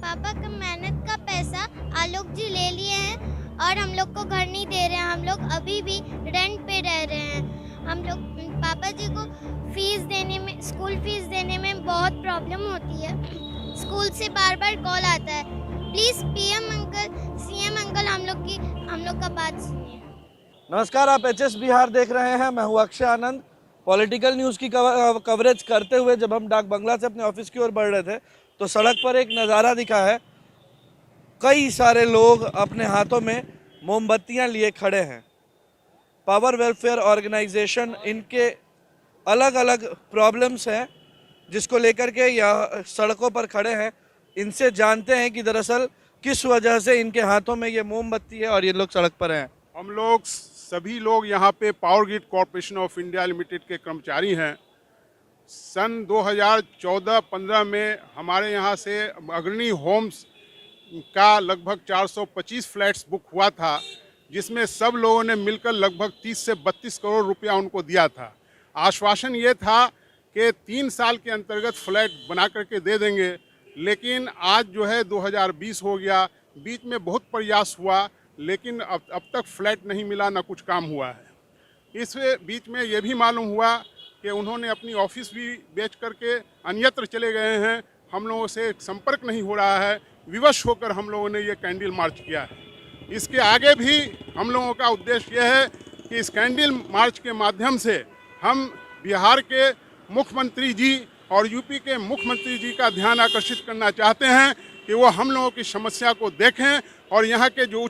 पापा का मेहनत का पैसा आलोक जी ले लिए हैं और हम लोग को घर नहीं दे रहे हैं। हम लोग अभी भी रेंट पे रह रहे हैं। हम लोग पापा जी को फीस देने में, स्कूल फीस देने में बहुत प्रॉब्लम होती है। स्कूल से बार बार कॉल आता है, please PM uncle, CM uncle हम लोग का बात सुनिए। नमस्कार, आप एचएस बिहार देख रहे हैं। मैं हूं अक्षय आनंद। पॉलिटिकल न्यूज़ की कवरेज करते हुए जब हम डाक बंगला से अपने ऑफिस की ओर बढ़ रहे थे तो सड़क पर एक नज़ारा दिखा है। कई सारे लोग अपने हाथों में मोमबत्तियां लिए खड़े हैं। पावर वेलफेयर ऑर्गेनाइजेशन, इनके अलग अलग प्रॉब्लम्स हैं जिसको लेकर के यह सड़कों पर खड़े हैं। इनसे जानते हैं कि दरअसल किस वजह से इनके हाथों में ये मोमबत्ती है और ये लोग सड़क पर हैं। हम लोग सभी लोग यहाँ पे power grid corporation of India limited के कर्मचारी हैं। सन 2014-15 में हमारे यहाँ से अग्रणी होम्स का लगभग 425 फ्लैट्स बुक हुआ था, जिसमें सब लोगों ने मिलकर लगभग 30 से 32 करोड़ रुपया उनको दिया था। आश्वासन ये था कि 3 साल के अंतर्गत फ्लैट बना करके दे देंगे, लेकिन आज जो है 2020 हो गया। बीच में बहुत प्रयास हुआ, लेकिन अब तक फ्लैट नहीं मिला, ना कुछ काम हुआ है। इस बीच में ये भी मालूम हुआ कि उन्होंने अपनी ऑफिस भी बेच करके अन्यत्र चले गए हैं। हम लोगों से संपर्क नहीं हो रहा है। विवश होकर हम लोगों ने ये कैंडल मार्च किया है। इसके आगे भी हम लोगों का उद्देश्य यह है कि इस कैंडल मार्च के माध्यम से हम बिहार के मुख्यमंत्री जी और यूपी के मुख्यमंत्री जी का ध्यान आकर्षित करना चाहते हैं कि वो हम लोगों की समस्या को देखें और यहाँ के जो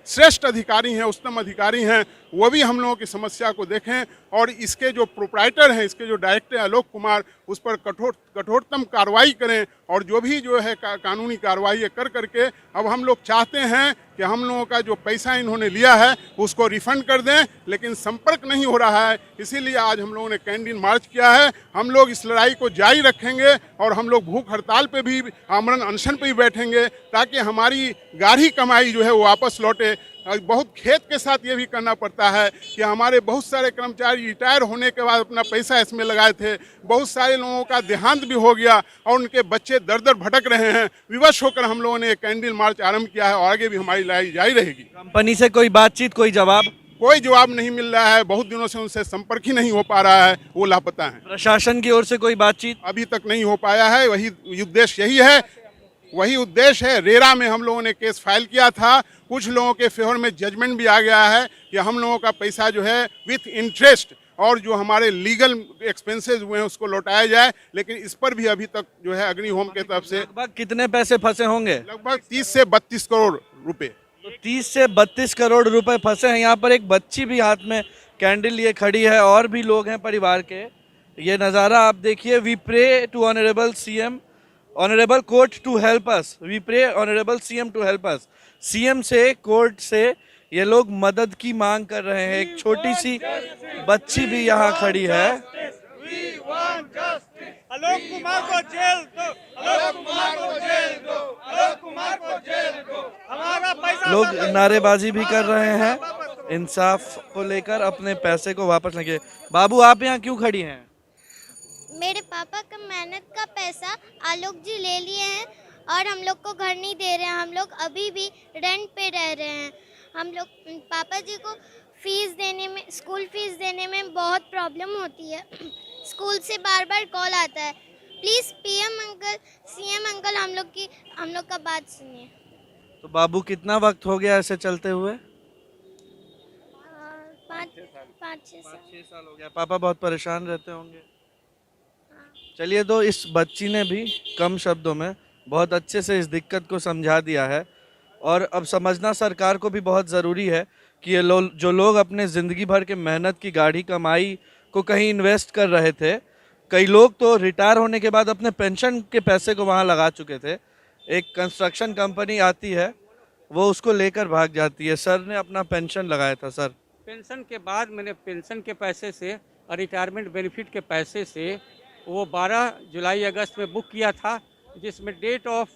श्रेष्ठ अधिकारी हैं, उच्चतम अधिकारी हैं, वो भी हम लोगों की समस्या को देखें और इसके जो प्रोप्राइटर हैं, इसके जो डायरेक्टर आलोक कुमार, उस पर कठोरतम कार्रवाई करें और जो भी जो है कानूनी कार्रवाई कर करके अब हम लोग चाहते हैं कि हम लोगों का जो पैसा इन्होंने लिया है उसको रिफंड कर दें, लेकिन संपर्क नहीं हो रहा है। इसीलिए आज हम लोगों ने कैंडल मार्च किया है। हम लोग इस लड़ाई को जारी रखेंगे और हम लोग भूख हड़ताल पे भी, आमरण अनशन पे भी बैठेंगे ताकि हमारी गाढ़ी कमाई जो है वो वापस लौटे। बहुत खेत के साथ ये भी करना पड़ता है कि हमारे बहुत सारे कर्मचारी रिटायर होने के बाद अपना पैसा इसमें लगाए थे। बहुत सारे लोगों का देहांत भी हो गया और उनके बच्चे दर दर भटक रहे हैं। विवश होकर हम लोगों ने कैंडल मार्च आरंभ किया है और आगे भी हमारी लड़ाई जारी रहेगी। कंपनी से कोई बातचीत, कोई जवाब? कोई जवाब नहीं मिल रहा है। बहुत दिनों से उनसे संपर्क ही नहीं हो पा रहा है, वो लापता हैं। प्रशासन की ओर से कोई बातचीत अभी तक नहीं हो पाया है। वही उद्देश्य यही है, वही उद्देश्य है। रेरा में हम लोगों ने केस फाइल किया था। कुछ लोगों के फेवर में जजमेंट भी आ गया है कि हम लोगों का पैसा जो है विथ इंटरेस्ट और जो हमारे लीगल एक्सपेंसेस हुए हैं उसको लौटाया जाए, लेकिन इस पर भी अभी तक जो है अग्नि होम की तरफ से लगभग कितने पैसे फंसे होंगे? लगभग 30 से 32 करोड़ रुपए। तो 30 से 32 करोड़ रुपए फंसे हैं। यहाँ पर एक बच्ची भी हाथ में कैंडल लिए खड़ी है और भी लोग हैं परिवार के। ये नज़ारा आप देखिए। We pray to honourable CM, honourable court to help us. We pray honourable CM to help us. CM से, कोर्ट से ये लोग मदद की मांग कर रहे हैं। एक छोटी सी बच्ची भी यहाँ खड़ी है। आलोक कुमार को जेल दो, आलोक कुमार को जेल दो, आलोक कुमार को जेल दो। हमारा पैसा लोग नारेबाजी भी कर रहे हैं इंसाफ को लेकर, अपने पैसे को वापस लेंगे। बाबू, आप यहाँ क्यों खड़ी हैं? मेरे पापा का मेहनत का पैसा आलोक जी ले लिए हैं और हम लोग को घर नहीं दे रहे हैं। हम लोग अभी भी रेंट पे रह रहे हैं। हम लोग पापा जी को फीस देने में, स्कूल फीस देने में बहुत प्रॉब्लम होती है। स्कूल से बार बार कॉल आता है, please PM uncle, CM uncle हम लोग का बात सुनिए। तो बाबू, कितना वक्त हो गया ऐसे चलते हुए? 5-6 साल हो गया। पापा बहुत परेशान रहते होंगे। चलिए, तो इस बच्ची ने भी कम शब्दों में बहुत अच्छे से इस दिक्कत को समझा दिया है और अब समझना सरकार को भी बहुत ज़रूरी है कि ये जो लोग अपने ज़िंदगी भर के मेहनत की गाढ़ी कमाई को कहीं इन्वेस्ट कर रहे थे, कई लोग तो रिटायर होने के बाद अपने पेंशन के पैसे को वहाँ लगा चुके थे। एक कंस्ट्रक्शन कंपनी आती है, वो उसको लेकर भाग जाती है। सर ने अपना पेंशन लगाया था। सर, पेंशन के बाद मैंने पेंशन के पैसे से और रिटायरमेंट बेनिफिट के पैसे से वो 12 जुलाई अगस्त में बुक किया था, जिसमें डेट ऑफ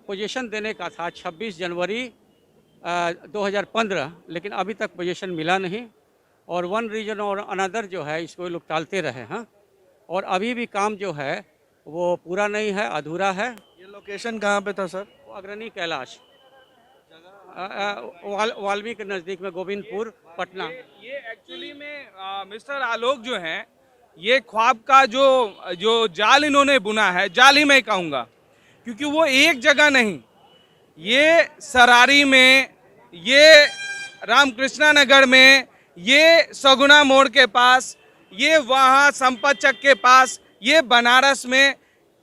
पोजीशन देने का था 26 जनवरी 2015, लेकिन अभी तक पोजीशन मिला नहीं और वन रीजन और अनदर जो है इसको लोग टालते रहे हैं और अभी भी काम जो है वो पूरा नहीं है, अधूरा है। ये लोग लोकेशन कहाँ पे था सर? अग्रणी कैलाश, वाल्मीकि के नज़दीक में, गोविंदपुर, पटना। ये एक्चुअली में मिस्टर आलोक जो हैं, ये ख्वाब का जो जाल इन्होंने बुना है, जाल ही मैं कहूँगा, क्योंकि वो एक जगह नहीं, ये सरारी में, ये रामकृष्णा नगर में, ये सगुना मोड़ के पास, ये वहाँ संपत चक के पास, ये बनारस में,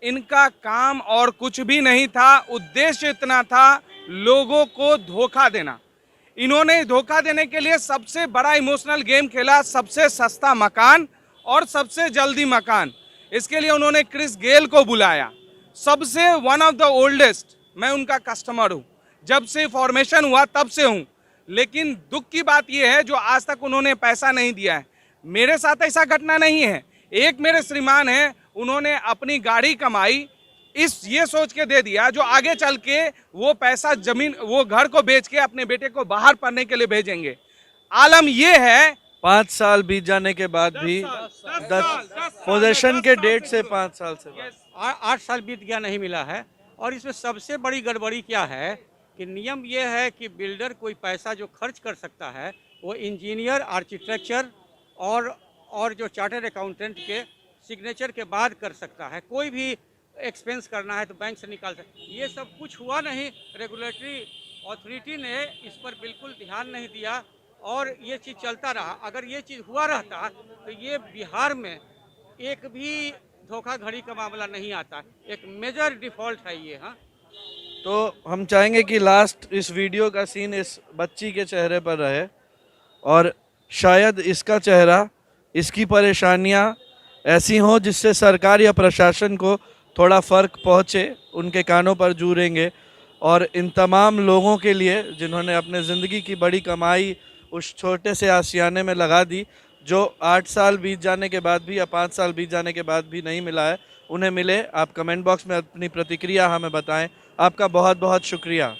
इनका काम और कुछ भी नहीं था। उद्देश्य इतना था, लोगों को धोखा देना। इन्होंने धोखा देने के लिए सबसे बड़ा इमोशनल गेम खेला, सबसे सस्ता मकान और सबसे जल्दी मकान। इसके लिए उन्होंने क्रिस गेल को बुलाया, सबसे वन ऑफ द ओल्डेस्ट, मैं उनका कस्टमर हूँ, जब से फॉर्मेशन हुआ तब से हूँ। लेकिन दुख की बात यह है जो आज तक उन्होंने पैसा नहीं दिया है। मेरे साथ ऐसा घटना नहीं है। एक मेरे श्रीमान हैं, उन्होंने अपनी गाड़ी कमाई ये सोच के दे दिया जो आगे चल के वो पैसा जमीन, वो घर को बेच के अपने बेटे को बाहर पढ़ने के लिए भेजेंगे। आलम ये है 5 साल बीत जाने के बाद भी 10 पोजेशन के डेट से 5 साल से 8 साल बीत गया, नहीं मिला है। और इसमें सबसे बड़ी गड़बड़ी क्या है कि नियम ये है कि बिल्डर कोई पैसा जो खर्च कर सकता है वो इंजीनियर, आर्किटेक्चर और जो चार्टर्ड अकाउंटेंट के सिग्नेचर के बाद कर सकता है। कोई भी एक्सपेंस करना है तो बैंक से निकाल सकते। ये सब कुछ हुआ नहीं। रेगुलेटरी अथॉरिटी ने इस पर बिल्कुल ध्यान नहीं दिया और ये चीज़ चलता रहा। अगर ये चीज़ हुआ रहता तो ये बिहार में एक भी धोखाधड़ी का मामला नहीं आता। एक मेजर डिफॉल्ट है ये। हाँ, तो हम चाहेंगे कि लास्ट इस वीडियो का सीन इस बच्ची के चेहरे पर रहे और शायद इसका चेहरा, इसकी परेशानियां ऐसी हों जिससे सरकार या प्रशासन को थोड़ा फ़र्क पहुंचे, उनके कानों पर जू रेंगे। और इन तमाम लोगों के लिए जिन्होंने अपने ज़िंदगी की बड़ी कमाई उस छोटे से आशियाने में लगा दी, जो 8 साल बीत जाने के बाद भी या 5 साल बीत जाने के बाद भी नहीं मिला है, उन्हें मिले। आप कमेंट बॉक्स में अपनी प्रतिक्रिया हमें बताएं। आपका बहुत बहुत शुक्रिया।